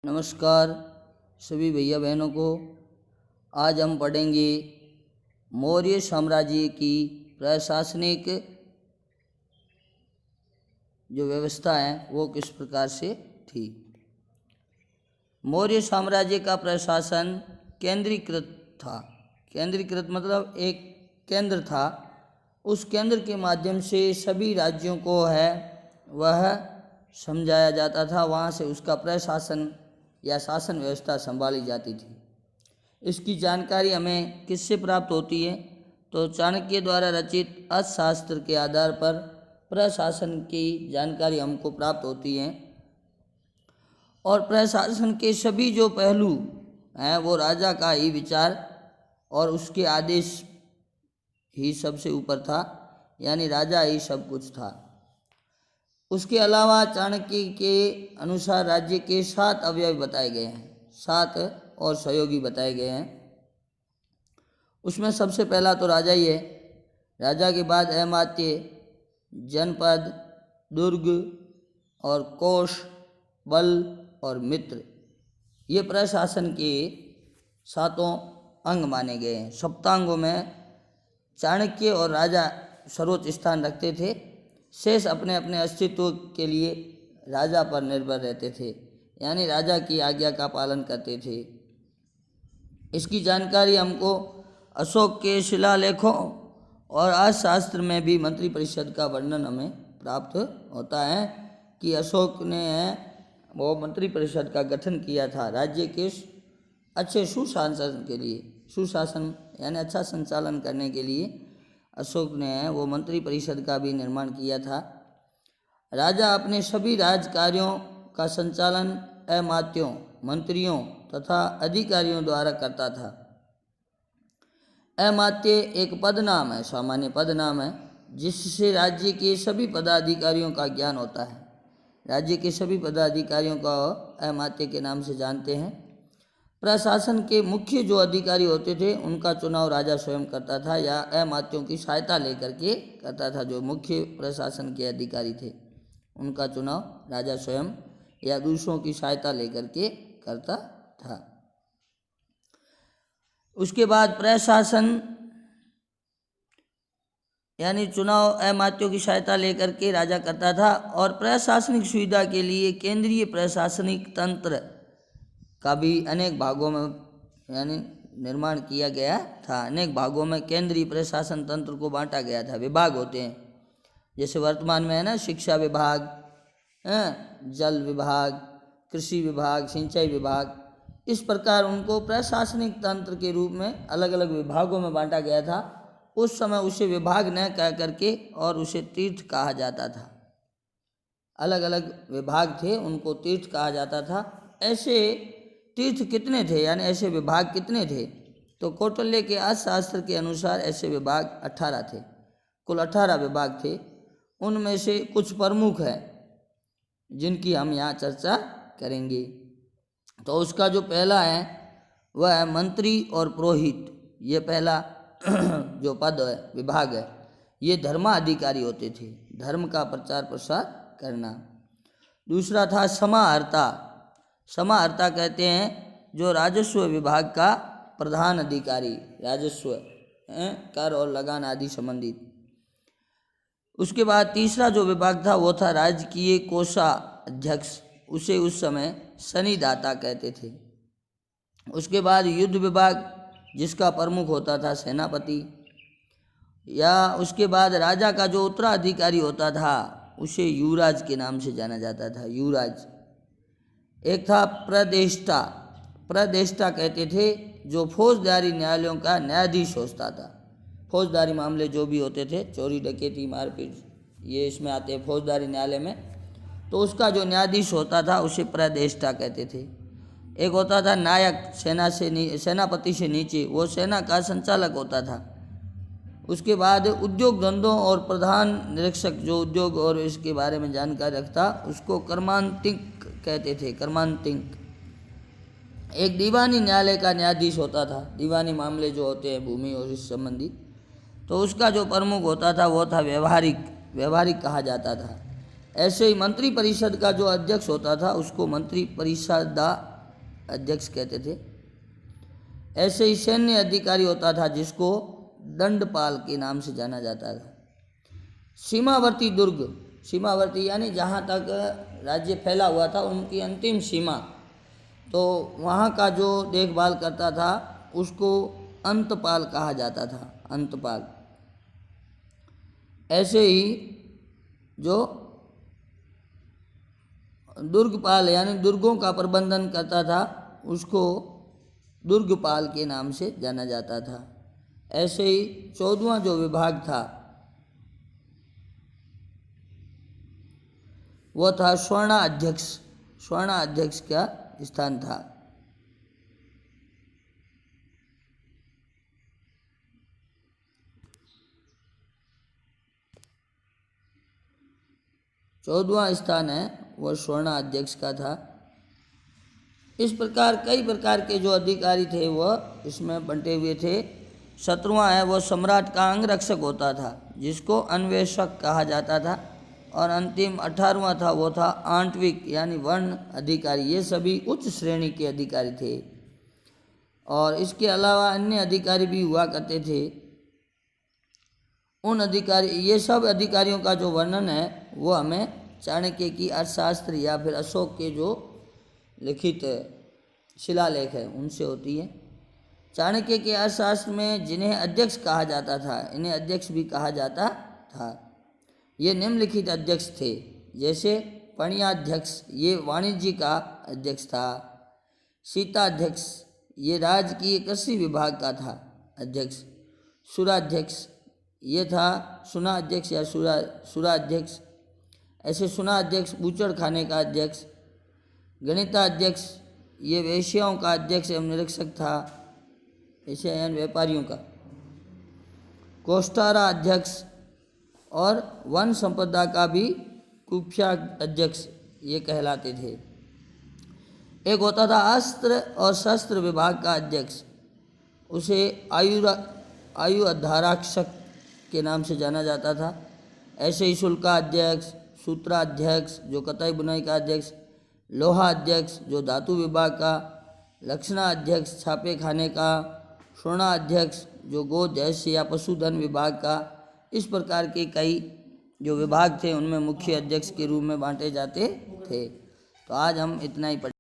नमस्कार सभी भैया बहनों को। आज हम पढ़ेंगे मौर्य साम्राज्य की प्रशासनिक जो व्यवस्था है वो किस प्रकार से थी। मौर्य साम्राज्य का प्रशासन केंद्रीकृत था। केंद्रीकृत मतलब एक केंद्र था, उस केंद्र के माध्यम से सभी राज्यों को है वह समझाया जाता था, वहाँ से उसका प्रशासन या शासन व्यवस्था संभाली जाती थी। इसकी जानकारी हमें किससे प्राप्त होती है तो चाणक्य द्वारा रचित अर्थशास्त्र के आधार पर प्रशासन की जानकारी हमको प्राप्त होती है। और प्रशासन के सभी जो पहलू हैं वो राजा का ही विचार और उसके आदेश ही सबसे ऊपर था, यानी राजा ही सब कुछ था। उसके अलावा चाणक्य के अनुसार राज्य के 7 अवयव बताए गए हैं, 7 और सहयोगी बताए गए हैं। उसमें सबसे पहला तो राजा ही है। राजा के बाद अमात्य, जनपद, दुर्ग और कोष, बल और मित्र, ये प्रशासन के 7 अंग माने गए हैं। सप्तांगों में चाणक्य और राजा सर्वोच्च स्थान रखते थे, शेष अपने अपने अस्तित्व के लिए राजा पर निर्भर रहते थे, यानी राजा की आज्ञा का पालन करते थे। इसकी जानकारी हमको अशोक के शिलालेखों और अर्थशास्त्र में भी मंत्री परिषद का वर्णन हमें प्राप्त होता है कि अशोक ने वो मंत्री परिषद का गठन किया था राज्य के अच्छे सुशासन के लिए। सुशासन यानी अच्छा संचालन करने के लिए अशोक ने वो मंत्री परिषद का भी निर्माण किया था। राजा अपने सभी राज कार्यों का संचालन अमात्यों, मंत्रियों तथा अधिकारियों द्वारा करता था। अमात्य एक पद नाम है, सामान्य पद नाम है, जिससे राज्य के सभी पदाधिकारियों का ज्ञान होता है। राज्य के सभी पदाधिकारियों को अमात्य के नाम से जानते हैं। प्रशासन के मुख्य जो अधिकारी होते थे उनका चुनाव राजा स्वयं करता था या अमात्यों की सहायता लेकर के करता था। जो मुख्य प्रशासन के अधिकारी थे उनका चुनाव राजा स्वयं या दूसरों की सहायता लेकर के करता था। उसके बाद प्रशासन यानी चुनाव अमात्यों की सहायता लेकर के राजा करता था। और प्रशासनिक सुविधा के लिए केंद्रीय प्रशासनिक तंत्र का भी अनेक भागों में यानी निर्माण किया गया था। अनेक भागों में केंद्रीय प्रशासन तंत्र को बांटा गया था। विभाग होते हैं, जैसे वर्तमान में है ना, शिक्षा विभाग, जल विभाग, कृषि विभाग, सिंचाई विभाग, इस प्रकार उनको प्रशासनिक तंत्र के रूप में अलग अलग विभागों में बांटा गया था। उस समय उसे विभाग न कह करके और उसे तीर्थ कहा जाता था। अलग अलग विभाग थे, उनको तीर्थ कहा जाता था। ऐसे तीर्थ कितने थे यानी ऐसे विभाग कितने थे तो कौटिल्य के अर्थशास्त्र के अनुसार ऐसे विभाग 18 थे। कुल 18 विभाग थे। उनमें से कुछ प्रमुख हैं जिनकी हम यहाँ चर्चा करेंगे। तो उसका जो पहला है वह है मंत्री और पुरोहित। ये पहला जो पद है, विभाग है, ये धर्माधिकारी होते थे, धर्म का प्रचार प्रसार करना। दूसरा था समाहर्ता। समाहर्ता कहते हैं जो राजस्व विभाग का प्रधान अधिकारी, राजस्व कर और लगान आदि संबंधित। उसके बाद तीसरा जो विभाग था वो था राजकीय कोषाध्यक्ष, उसे उस समय शनिदाता कहते थे। उसके बाद युद्ध विभाग जिसका प्रमुख होता था सेनापति, या उसके बाद राजा का जो उत्तराधिकारी होता था उसे युवराज के नाम से जाना जाता था, युवराज। एक था प्रदेष्टा। प्रदेष्टा कहते थे जो फौजदारी न्यायालयों का न्यायाधीश होता था। फौजदारी मामले जो भी होते थे, चोरी डकैती मारपीट, ये इसमें आते हैं फौजदारी न्यायालय में, तो उसका जो न्यायाधीश होता था उसे प्रदेष्टा कहते थे। एक होता था नायक, सेनापति से नीचे, वो सेना का संचालक होता था। उसके बाद उद्योग धंधों और प्रधान निरीक्षक जो उद्योग और इसके बारे में जानकारी रखता उसको कर्मांतिक कहते थे, कर्मांतिक। एक दीवानी न्यायालय का न्यायाधीश होता था, दीवानी मामले जो होते हैं भूमि और इस संबंधी, तो उसका जो प्रमुख होता था वो था व्यवहारिक, व्यवहारिक कहा जाता था। ऐसे ही मंत्री परिषद का जो अध्यक्ष होता था उसको मंत्री परिषदा अध्यक्ष कहते थे। ऐसे ही सैन्य अधिकारी होता था जिसको दंडपाल के नाम से जाना जाता था। सीमावर्ती दुर्ग, सीमावर्ती यानी जहाँ तक राज्य फैला हुआ था उनकी अंतिम सीमा, तो वहाँ का जो देखभाल करता था उसको अंतपाल कहा जाता था, अंतपाल। ऐसे ही जो दुर्गपाल यानी दुर्गों का प्रबंधन करता था उसको दुर्गपाल के नाम से जाना जाता था। ऐसे ही 14वां जो विभाग था वो था स्वर्णाध्यक्ष। स्वर्णाध्यक्ष का स्थान था। चौदहवां स्थान है वो स्वर्णाध्यक्ष का था। इस प्रकार कई प्रकार के जो अधिकारी थे वह इसमें बंटे हुए थे। 17वां है वो सम्राट का अंगरक्षक होता था जिसको अन्वेषक कहा जाता था। और अंतिम 18वां था वो था आंटविक यानी वर्ण अधिकारी। ये सभी उच्च श्रेणी के अधिकारी थे और इसके अलावा अन्य अधिकारी भी हुआ करते थे। उन अधिकारी, ये सब अधिकारियों का जो वर्णन है वो हमें चाणक्य की अर्थशास्त्र या फिर अशोक के जो लिखित शिलालेख है उनसे होती है। चाणक्य के अर्थशास्त्र में जिन्हें अध्यक्ष कहा जाता था इन्हें अध्यक्ष भी कहा जाता था। ये निम्नलिखित अध्यक्ष थे, जैसे पणियाध्यक्ष ये वाणिज्य का अध्यक्ष था। शीताध्यक्ष ये राजकीय कृषि विभाग का था अध्यक्ष। सुराध्यक्ष ये था सुनाध्यक्ष या सुराध्यक्ष। ऐसे सुनाध्यक्ष बूचड़ खाने का अध्यक्ष। गणिताध्यक्ष ये वेश्याओं का अध्यक्ष एवं निरीक्षक था, ऐसे यानी व्यापारियों का। कोष्ठारा अध्यक्ष और वन संपदा का भी कुख्या अध्यक्ष ये कहलाते थे। एक होता था अस्त्र और शस्त्र विभाग का अध्यक्ष, उसे आयु अधाराक्षक के नाम से जाना जाता था। ऐसे ही शुल्काध्यक्ष, सूत्राध्यक्ष जो कताई बुनाई का अध्यक्ष, लोहा अध्यक्ष जो धातु विभाग का, लक्षणाध्यक्ष छापे खाने का, स्वर्णाध्यक्ष जो गोद ऐसे या पशुधन विभाग का। इस प्रकार के कई जो विभाग थे उनमें मुख्य अध्यक्ष के रूप में बांटे जाते थे। तो आज हम इतना ही पढ़ेंगे।